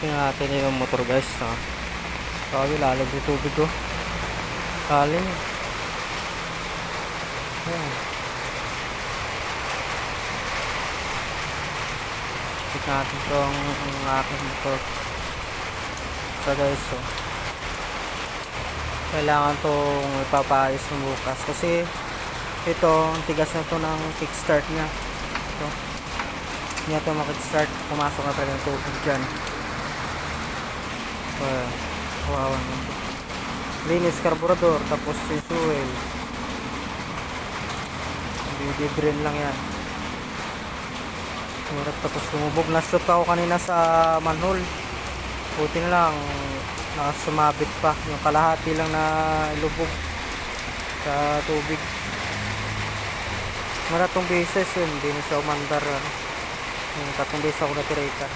Tingnan natin yung motor guys, no? Sabi lalag yung tubig ko. Kaling. Ayan. Check natin itong aking motor. So guys, so kailangan itong ipapaayos ng bukas kasi ito, ang tigas na ito ng kickstart nya. Ito. Hindi ito makickstart. Pumasok na talaga ng tubig dyan. Kawawa naman. Linis carburetor, tapos yung fuel. BB drain lang yan. Tapos lumubog na shoot ako kanina sa manhole. Buti na lang nakasumabit pa. Yung kalahati lang na ilubog sa tubig. Maratong beses yun, hindi na siya umandar. Yung 3 beses ako natirita.